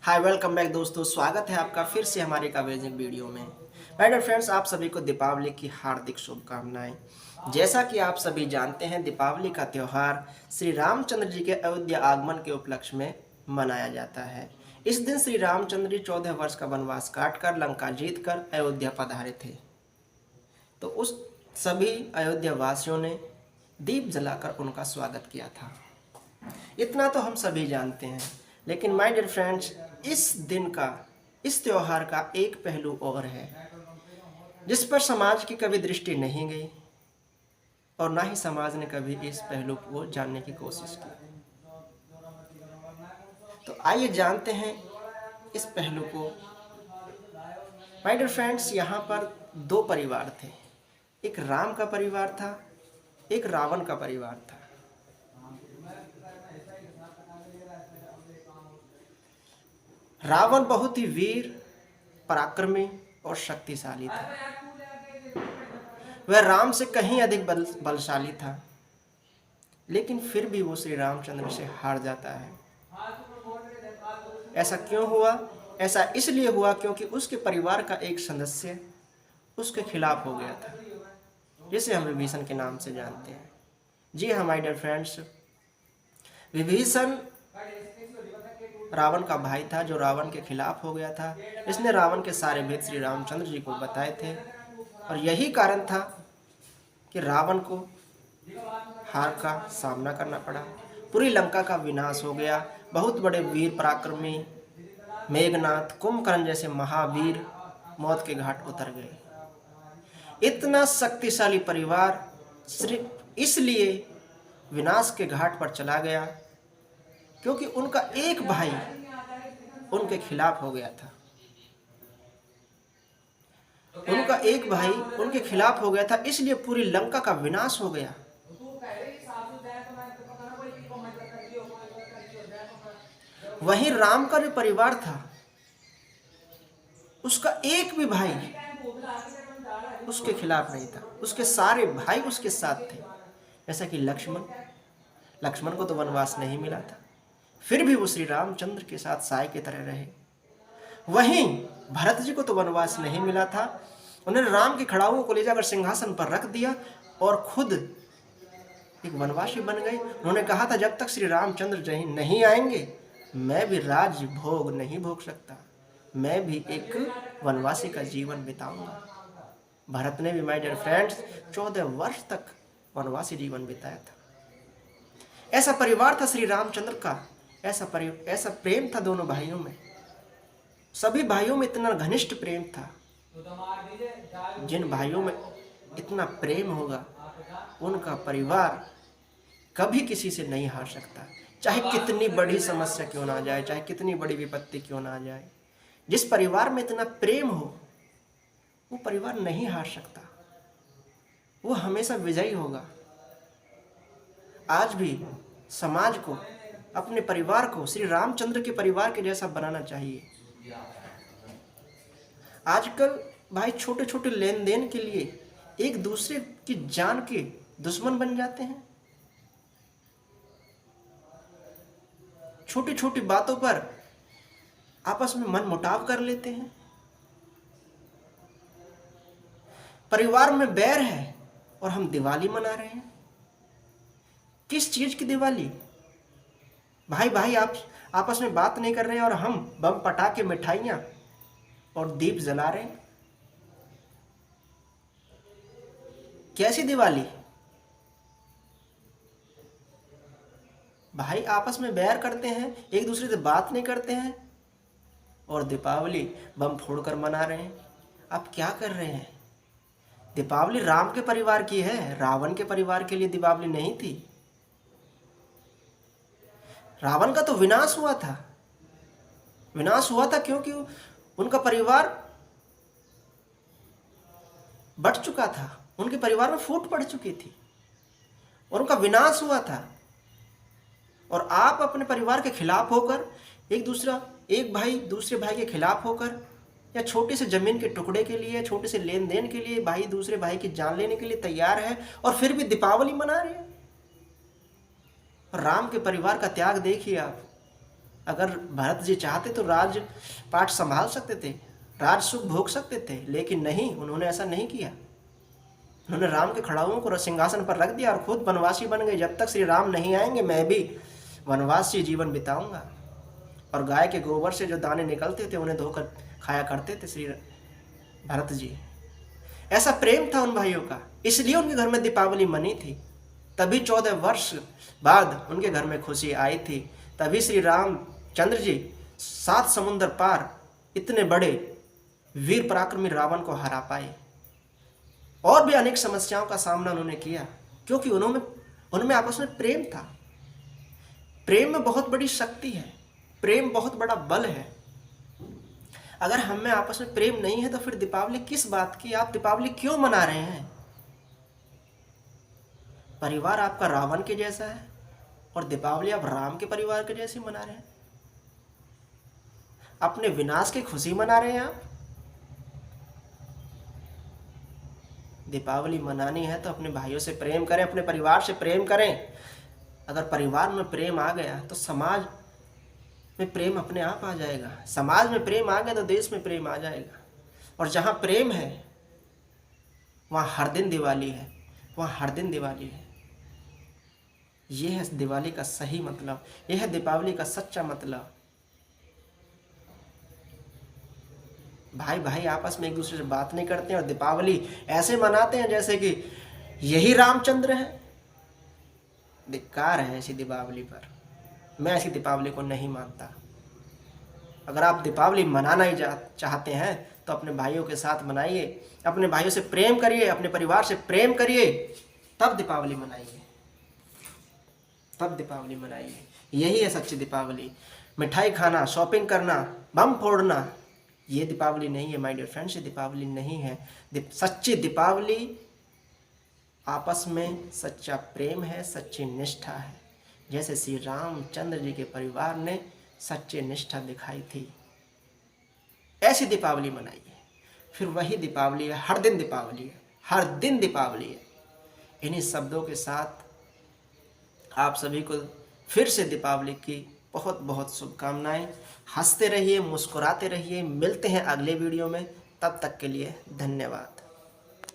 Hi welcome back दोस्तों, स्वागत है आपका फिर से हमारे एक अमेजिंग वीडियो में। माय डियर फ्रेंड्स, आप सभी को दीपावली की हार्दिक शुभकामनाएं। जैसा कि आप सभी जानते हैं, दीपावली का त्यौहार श्री रामचंद्र जी के अयोध्या आगमन के उपलक्ष्य में मनाया जाता है। इस दिन श्री रामचंद्र जी 14 वर्ष का वनवास काटकर लंका जीतकर अयोध्या पधारे थे। तो उस सभी अयोध्या वासियों ने दीप जलाकर उनका स्वागत किया था। इतना तो हम सभी जानते हैं, लेकिन माय डियर फ्रेंड्स, इस त्योहार का एक पहलू और है जिस पर समाज की कभी दृष्टि नहीं गई और ना ही समाज ने कभी इस पहलू को जानने की कोशिश की। तो आइए जानते हैं इस पहलू को। माय डियर फ्रेंड्स, यहाँ पर दो परिवार थे। एक राम का परिवार था, एक रावण का परिवार था। रावण बहुत ही वीर, पराक्रमी और शक्तिशाली था। वह राम से कहीं अधिक बलशाली था, लेकिन फिर भी वो श्री रामचंद्र से हार जाता है। ऐसा क्यों हुआ? ऐसा इसलिए हुआ क्योंकि उसके परिवार का एक सदस्य उसके खिलाफ हो गया था, जिसे हम विभीषण के नाम से जानते हैं। जी हाँ my dear friends, Vibhishana Ravana का भाई था जो रावण के खिलाफ हो गया था। इसने रावण के सारे भेद श्री रामचंद्र जी को बताए थे और यही कारण था कि रावण को हार का सामना करना पड़ा। पूरी लंका का विनाश हो गया। बहुत बड़े वीर पराक्रमी मेघनाथ, कुंभकर्ण जैसे महावीर मौत के घाट उतर गए। इतना शक्तिशाली परिवार सिर्फ इसलिए विनाश के घाट पर चला गया क्योंकि उनका एक भाई उनके खिलाफ हो गया था। उनका एक भाई उनके खिलाफ हो गया था, इसलिए पूरी लंका का विनाश हो गया। वहीं राम का जो परिवार था, उसका एक भी भाई उसके खिलाफ नहीं था। उसके सारे भाई उसके साथ थे। जैसा कि लक्ष्मण को तो वनवास नहीं मिला था, फिर भी वो श्री रामचंद्र के साथ साय की तरह रहे। वहीं भरत जी को तो वनवास नहीं मिला था। उन्होंने राम की खड़ाओं को ले जाकर सिंहासन पर रख दिया और खुद एक वनवासी बन गए। उन्होंने कहा था, जब तक श्री रामचंद्र नहीं आएंगे मैं भी राज भोग नहीं भोग सकता, मैं भी एक वनवासी का जीवन बिताऊंगा। भरत ने भी माय डियर फ्रेंड्स 14 वर्ष तक वनवासी जीवन बिताया था। ऐसा परिवार था श्री रामचंद्र का, ऐसा प्रेम था दोनों भाइयों में। सभी भाइयों में इतना घनिष्ठ प्रेम था। जिन भाइयों में इतना प्रेम होगा उनका परिवार कभी किसी से नहीं हार सकता, चाहे कितनी बड़ी समस्या क्यों ना आ जाए, चाहे कितनी बड़ी विपत्ति क्यों ना आ जाए। जिस परिवार में इतना प्रेम हो वो परिवार नहीं हार सकता, वो हमेशा विजयी होगा। आज भी समाज को, अपने परिवार को श्री रामचंद्र के परिवार के जैसा बनाना चाहिए। आजकल भाई छोटे छोटे लेन देन के लिए एक दूसरे की जान के दुश्मन बन जाते हैं। छोटी छोटी बातों पर आपस में मनमुटाव कर लेते हैं। परिवार में बैर है और हम दिवाली मना रहे हैं। किस चीज की दिवाली? भाई भाई आप आपस में बात नहीं कर रहे हैं और हम बम पटाखे, मिठाइयां और दीप जला रहे हैं। कैसी दिवाली? भाई आपस में बैर करते हैं, एक दूसरे से बात नहीं करते हैं और दीपावली बम फोड़कर मना रहे हैं। आप क्या कर रहे हैं? दीपावली राम के परिवार की है, रावण के परिवार के लिए दीपावली नहीं थी। रावण का तो विनाश हुआ था। विनाश हुआ था क्योंकि उनका परिवार बट चुका था, उनके परिवार में फूट पड़ चुकी थी और उनका विनाश हुआ था। और आप अपने परिवार के खिलाफ होकर एक भाई दूसरे भाई के खिलाफ होकर, या छोटे से जमीन के टुकड़े के लिए, छोटे से लेन देन के लिए भाई दूसरे भाई की जान लेने के लिए तैयार है और फिर भी दीपावली मना रहे हैं। राम के परिवार का त्याग देखिए आप। अगर भरत जी चाहते तो राज पाठ संभाल सकते थे, राज सुख भोग सकते थे, लेकिन नहीं, उन्होंने ऐसा नहीं किया। उन्होंने राम के खड़ाओं को सिंहासन पर रख दिया और खुद वनवासी बन गए। जब तक श्री राम नहीं आएंगे मैं भी वनवासी जीवन बिताऊंगा। और गाय के गोबर से जो दाने निकलते थे उन्हें धोकर खाया करते थे श्री भरत जी। ऐसा प्रेम था उन भाइयों का, इसलिए उनके घर में दीपावली मनी थी। तभी 14 वर्ष बाद उनके घर में खुशी आई थी। तभी श्री रामचंद्र जी 7 समुद्र पार इतने बड़े वीर पराक्रमी रावण को हरा पाए। और भी अनेक समस्याओं का सामना उन्होंने किया, क्योंकि उनमें आपस में प्रेम था। प्रेम में बहुत बड़ी शक्ति है, प्रेम बहुत बड़ा बल है। अगर हम में आपस में प्रेम नहीं है तो फिर दीपावली किस बात की? आप दीपावली क्यों मना रहे हैं? परिवार आपका रावण के जैसा है और दीपावली आप राम के परिवार के जैसे मना रहे हैं। अपने विनाश की खुशी मना रहे हैं आप। दीपावली मनानी है तो अपने भाइयों से प्रेम करें, अपने परिवार से प्रेम करें। अगर परिवार में प्रेम आ गया तो समाज में प्रेम अपने आप आ जाएगा। समाज में प्रेम आ गया तो देश में प्रेम आ जाएगा। और जहाँ प्रेम है वहाँ हर दिन दिवाली है, वहाँ हर दिन दिवाली है। ये है दिवाली का सही मतलब, यह है दीपावली का सच्चा मतलब। भाई भाई आपस में एक दूसरे से बात नहीं करते हैं और दीपावली ऐसे मनाते हैं जैसे कि यही रामचंद्र है। धिक्कार है ऐसी दीपावली पर। मैं ऐसी दीपावली को नहीं मानता। अगर आप दीपावली मनाना ही चाहते हैं तो अपने भाइयों के साथ मनाइए, अपने भाइयों से प्रेम करिए, अपने परिवार से प्रेम करिए, तब दीपावली मनाइए, तब दीपावली मनाइए। यही है सच्ची दीपावली। मिठाई खाना, शॉपिंग करना, बम फोड़ना, ये दीपावली नहीं है माय डियर फ्रेंड्स, ये दीपावली नहीं है। सच्ची दीपावली आपस में सच्चा प्रेम है, सच्ची निष्ठा है। जैसे श्री रामचंद्र जी के परिवार ने सच्ची निष्ठा दिखाई थी, ऐसी दीपावली मनाइए। फिर वही दीपावली है, हर दिन दीपावली है, हर दिन दीपावली है। इन्हीं शब्दों के साथ आप सभी को फिर से दीपावली की बहुत बहुत शुभकामनाएं। हंसते रहिए, मुस्कुराते रहिए। मिलते हैं अगले वीडियो में, तब तक के लिए धन्यवाद।